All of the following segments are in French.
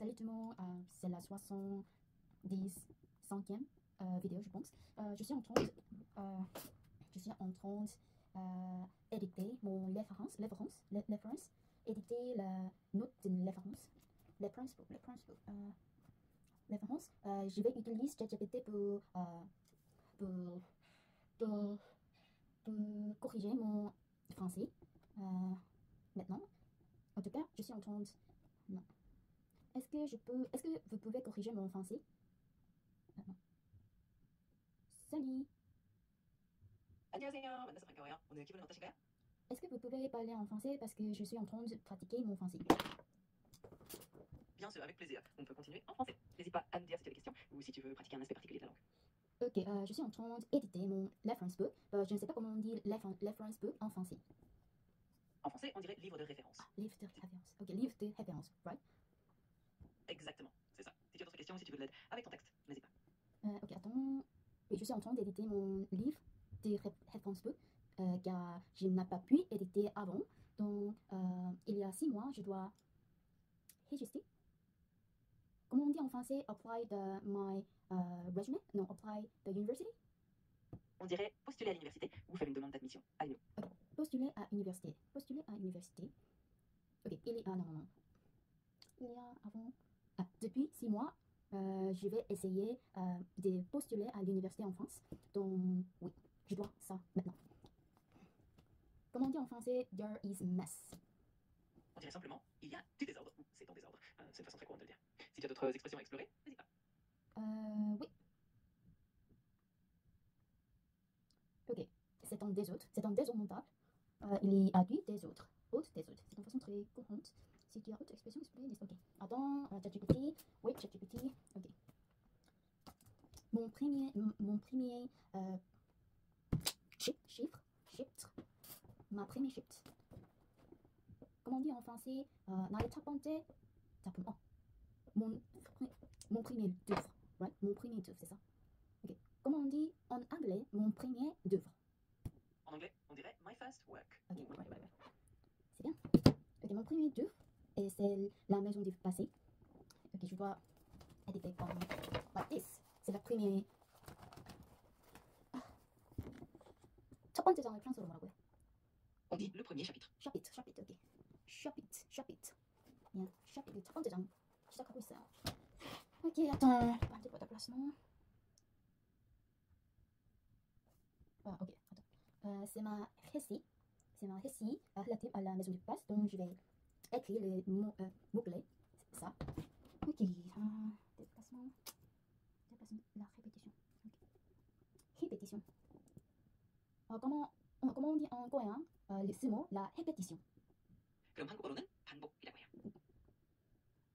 Salut tout le monde, c'est la 75e vidéo, je pense. Je suis en train d'éditer mon référence, éditer la note de référence, référence. Je vais utiliser ChatGPT pour, pour, pour corriger mon français. Maintenant, en tout cas, je suis en train de... Non. Est-ce que vous pouvez corriger mon français? Non. Salut. 안녕하세요. 만나서 반가워요. 오늘 기분은 어떠신가요? Est-ce que vous pouvez parler en français parce que je suis en train de pratiquer mon français? Bien sûr, avec plaisir. On peut continuer en français. N'hésite pas à me dire si tu as des questions ou si tu veux pratiquer un aspect particulier de la langue. Ok, je suis en train d'éditer mon reference book. Je ne sais pas comment on dit reference book en français. En français, on dirait livre de référence. Ah, livre de référence. Ok, livre de référence, right? Exactement, c'est ça. Si tu as d'autres questions ou si tu veux de l'aide avec ton texte, n'hésite pas. Ok, attends. Oui, je suis en train d'éditer mon livre de référence book car je n'ai pas pu éditer avant. Donc, il y a 6 mois, je dois register. Comment on dit en français? Apply my resume? Non, apply the university? On dirait postuler à l'université ou faire une demande d'admission à l'UNO. Ok, postuler à université. Postuler à université. Ok, il y a, non. Il y a avant... Ah, depuis 6 mois, je vais essayer de postuler à l'université en France. Donc, oui, je dois ça maintenant. Comment on dit en français? There is mess. On dirait simplement il y a du désordre ou c'est en désordre. C'est une façon très courante de le dire. Si tu as d'autres expressions à explorer, n'hésite pas. Oui. Ok, c'est un désordre. C'est un désordre montable. Il y a du désordre. Désordre. C'est une façon très courante. Si tu as autre expression, explique. Ok. Attends, ChatGPT. Oui, ChatGPT. Ok. Mon premier chiffre. Ma première shift. Comment on dit en français? 나의 첫 번째 작품. Mon premier d'œuvre. Right? Mon premier d'œuvre, c'est ça. Ok. Comment on dit en anglais mon premier d'œuvre? En anglais, on dirait my first work. Ok, ouais. C'est bien. Ok, mon premier d'œuvre, et c'est la maison du passé. Ok, je dois éditer comme like this. C'est la première. 첫 번째 장을 프랑스어로 뭐라고요? On dit le premier chapitre. chapitre, ok. chapitre. Bien, chapitre, 첫 번째 장 시작하고 있어요. Ok, attends, un petit peu d'emplacement. Ok, attends. C'est ma récit relative à la maison du passe, donc je vais écrire les mots-clés, c'est ça. Ok, déplacement, la répétition. Okay. Répétition. Comment on dit en coréen ce mot, la répétition? 그럼 한국어로는 반복이라고 해요.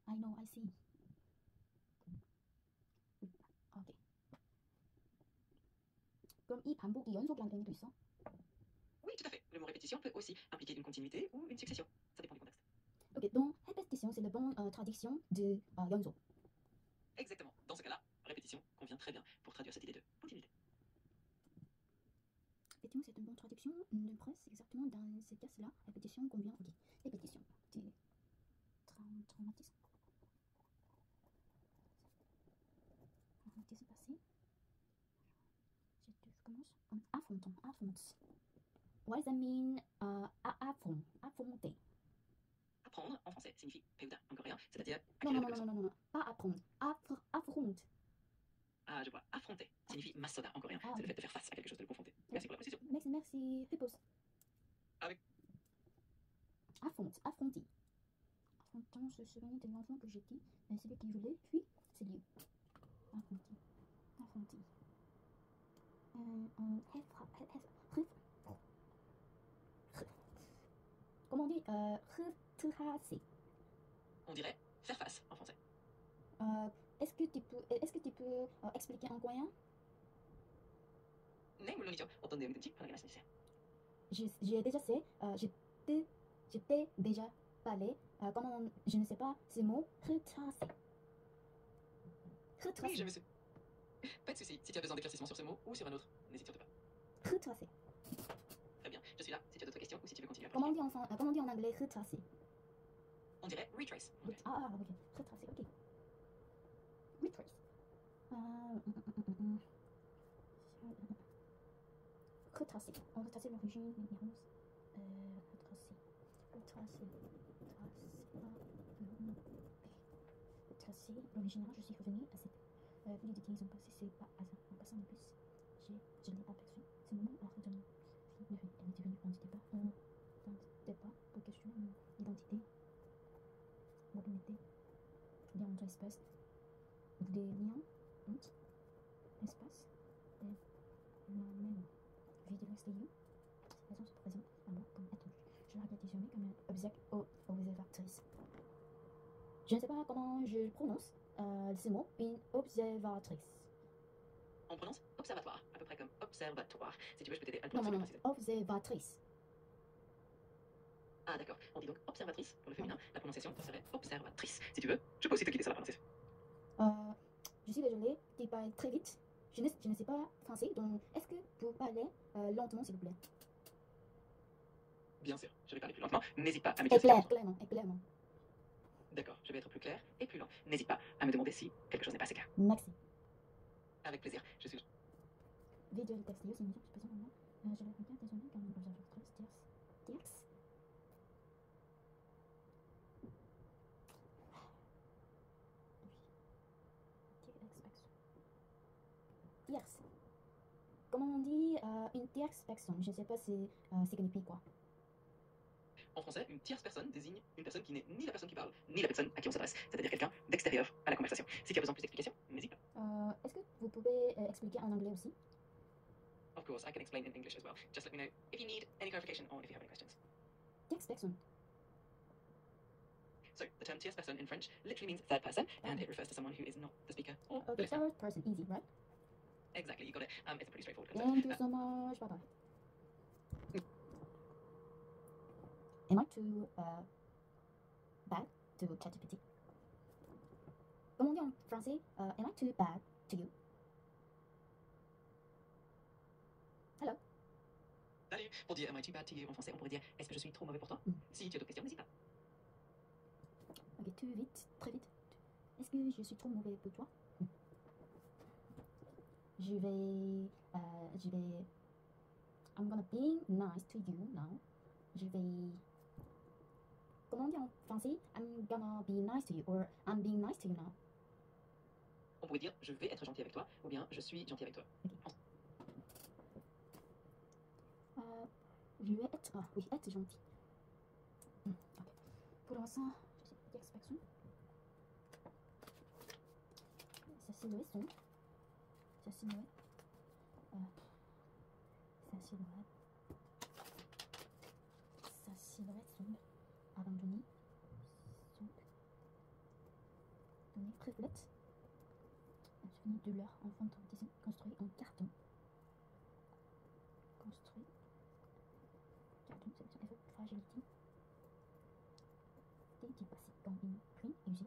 I know, I see. Ok. 그럼 이 반복이 연속이라는 의미도 있어? Oui, tout à fait. Le mot répétition peut aussi impliquer une continuité ou une succession. Ça dépend du contexte. Ok, donc répétition, c'est la bonne traduction de 연속. Exactement. Dans ce cas-là, répétition convient très bien pour traduire cette idée de continuité. Répétition, c'est une bonne traduction de presse, exactement dans ce cas-là. Répétition convient. Ok, répétition. Traumatisme. Traumatisme passé. Je commence. Affronte. What does that mean? Affronter. Apprendre en français signifie 배우다 en coréen, c'est-à-dire non. Pas apprendre. Affronte. Ah, je vois. Affronter signifie masoda en coréen. C'est le fait de faire face à quelque chose, de le confronter. Merci pour la précision. Merci. Réponse. Avec. Affronter. Affrontant, se souvenir de l'enfant que j'ai dit, celui qui voulait, puis c'est lui. Affronter. Comment on dit retracer. On dirait faire face en français. Est-ce que tu peux expliquer en coréen? 네, 물론이죠. 어떤 내용이든지 편하게 말씀해주세요. J'ai déjà fait, je t'ai déjà parlé, comment je ne sais pas ce mot, retracer. Oui, je me suis. Pas de souci. Si tu as besoin d'éclaircissement sur ce mot ou sur un autre, n'hésite surtout pas. Retracer. Très bien. Je suis là si tu as d'autres questions ou si tu veux continuer à Comment on dit en anglais retracer? On dirait retrace. Ah, ok. Retracer, ok. retracer. On retracer l'origine, l'ignorance. Retracer. Retracer. Tracer. L'original, je suis revenu à cette plus de 15 ans passés, c'est pas hasard. En passant le bus, je l'ai aperçu. Ce moment a redonné. Elle était venue prendre du départ. Débat pour questionner mon identité, mobilité, lien entre espace, des liens entre espace et la même vie de l'extérieur. Cette raison se présente à moi comme attendu. Je la regarde désormais comme une observatrice. Je ne sais pas comment je prononce ce mot, une observatrice. On prononce observatoire, à peu près comme observatoire. Si tu veux, je peux t'aider à le Non, prononcer non, plus non, précisément. observatrice. Ah d'accord, on dit donc observatrice pour le féminin. La prononciation serait observatrice. Si tu veux, je peux aussi te guider sur la prononciation. Je suis désolée, tu parles très vite. Je ne sais pas français, donc est-ce que vous parlez lentement, s'il vous plaît? Bien sûr, je vais parler plus lentement. N'hésite pas à me dire si tu as besoin. Clairement. D'accord, je vais être plus clair et plus lent. N'hésite pas à me demander si quelque chose n'est pas assez clair. Merci. Avec plaisir, je suis... Vidéo de texte, c'est une mission qui se présente maintenant. Je la regarde désormais comme une observatrice tierce. Tierce. Comment on dit une tierce personne? Je ne sais pas si c'est signifie quoi. En français, une tierce personne désigne une personne qui n'est ni la personne qui parle, ni la personne à qui on s'adresse, c'est-à-dire quelqu'un d'extérieur à la conversation. Si tu as besoin de plus d'explications, n'hésite pas. Est-ce que vous pouvez expliquer en anglais aussi? Of course, I can explain in English as well. Just let me know if you need any clarification or if you have any questions. Tierce personne. So, the term tierce personne in French literally means third person, and it refers to someone who is not the speaker or the Okay, listener. third person, easy, right? Exactly, you got it. It's a pretty straightforward Thank concept. you so much. Bye bye. Am I too bad to ChatGPT? Comment on dit en français? Am I too bad to you? Hello. Salut. Pour dire am I too bad to you en français, on pourrait dire est-ce que je suis trop mauvais pour toi? Si tu as d'autres questions, n'hésite pas. Ok, très vite. Est-ce que je suis trop mauvais pour toi? Je vais... I'm gonna be nice to you now. Je vais... Comment on dit en français? I'm gonna be nice to you or I'm being nice to you now. On pourrait dire je vais être gentil avec toi ou bien je suis gentil avec toi. Okay. Je vais être... Ah oui, être gentil. Ok. Pour l'instant, je sais pas d'expression. Sa silhouette sombre. Sa silhouette. Sa silhouette sombre. Abandonnée. Sombre. Donnée. Reflète. Un souvenir de leur enfantisme construit en carton. Construit. Carton, c'est une fragilité. Dépassé comme une prime usée.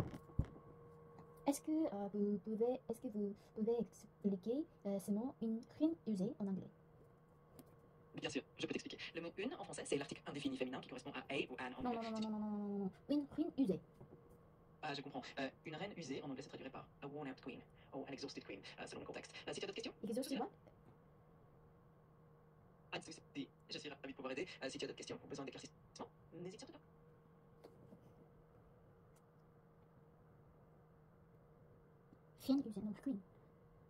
Est-ce que vous pouvez expliquer ce mot une prime usée en anglais? Bien sûr, je peux t'expliquer. Le mot une en français, c'est l'article indéfini féminin qui correspond à a ou an en anglais. Non. Une prime usée. Ah, je comprends. Une reine usée en anglais se traduirait par a worn out queen ou an exhausted queen, selon le contexte. Si tu as d'autres questions? Exhausted what? Ah, je suis ravi de pouvoir aider. Si tu as d'autres questions ou besoin d'éclaircissement, n'hésite surtout pas. Reine usée, non, queen.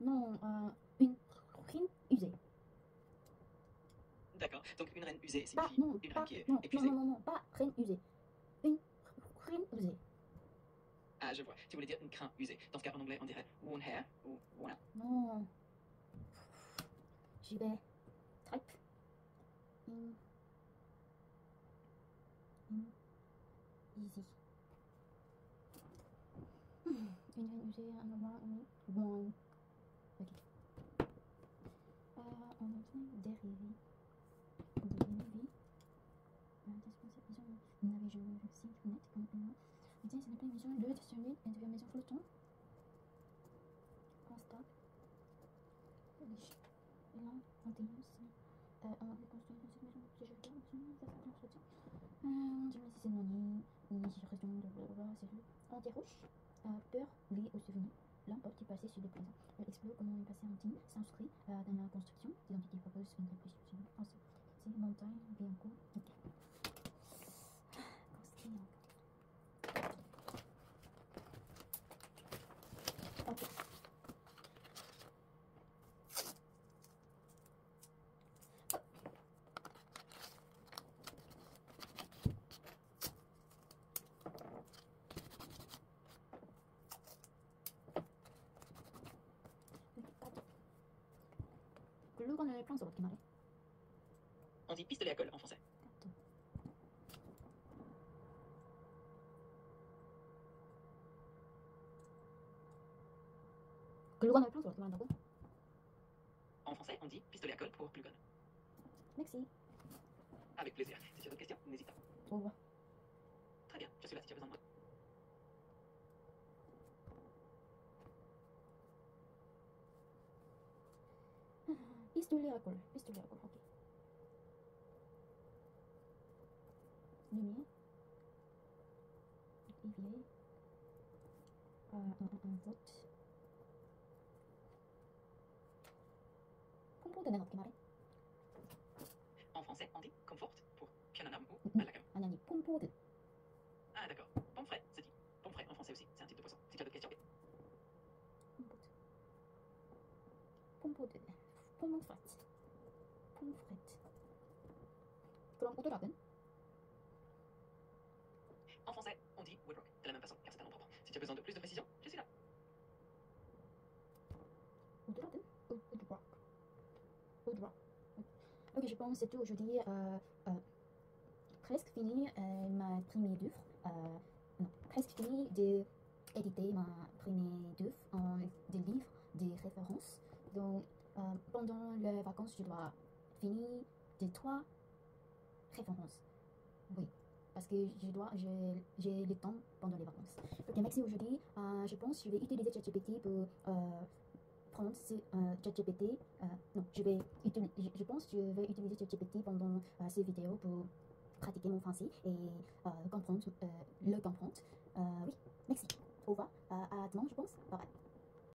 Non, une reine usée. D'accord, donc une reine usée Pas, signifie non, une pas, reine qui est non, épuisée. non, pas reine usée. Une reine usée. Ah, je vois. Tu voulais dire une crin usée. Dans ce cas, en anglais, on dirait worn hair ou worn out. Non. Je vais type in easy. Une reine usée, un endroit, one. Ok. On a dérivé. Navigeons le site net comme un. Tiens, c'est une mission de stationner et de la maison flottant. En stop. Et là, on dénonce. On va construire cette maison. Si je regarde, ça fait un entretien. On dirait si c'est noyé. Ni si raison de voir, c'est lui. On déroche. Peur liée au souvenir. l'importe du passé sur le présent. Elle explore comment le passé intime s'inscrit dans la construction d'identité, propose une réflexion française. C'est montagne, bien court. Ok. Construire. Ok. 글루건을 프랑스어로 어떻게 말해? On dit pistolet à colle en français. 글루건을 프랑스어로 어떻게 말한다고? En français, on dit pistolet à colle pour glucone. Merci. Avec plaisir. Si tu as d'autres questions, n'hésite pas. Au revoir. Très bien, je suis là si tu as besoin de moi. Pistolet à colle. Pistolet à colle, ok. Lumière. Olivier. Un vote. 콤포드는 어떻게 말해? En français, on dit comfort pour pianonam ou à la gamme. 아니, 콤포드. Ah d'accord, pomfret, c'est dit. Pomfret en français aussi, c'est un type de poisson. Si tu as d'autres questions. 콤포드. pomfret. pomfret. 그럼 오드락은? En français, on dit woodrock de la même façon, car c'est un nom propre. Si tu as besoin de plus de précision, je suis là. 오드락은? 오드락. 오드락. Ok, je pense que c'est tout aujourd'hui. Presque fini ma première œuvre. Non, presque fini d'éditer ma première œuvre de livres, des références. Donc, pendant les vacances, je dois finir de 3 références. Oui, parce que j'ai le temps pendant les vacances. Ok, merci aujourd'hui. Je pense que je vais utiliser ChatGPT pour prendre ChatGPT. Non, je pense que je vais utiliser ChatGPT pendant ces vidéos pour pratiquer mon français et comprendre. Oui, merci. Au revoir. À demain, je pense. Bye bye.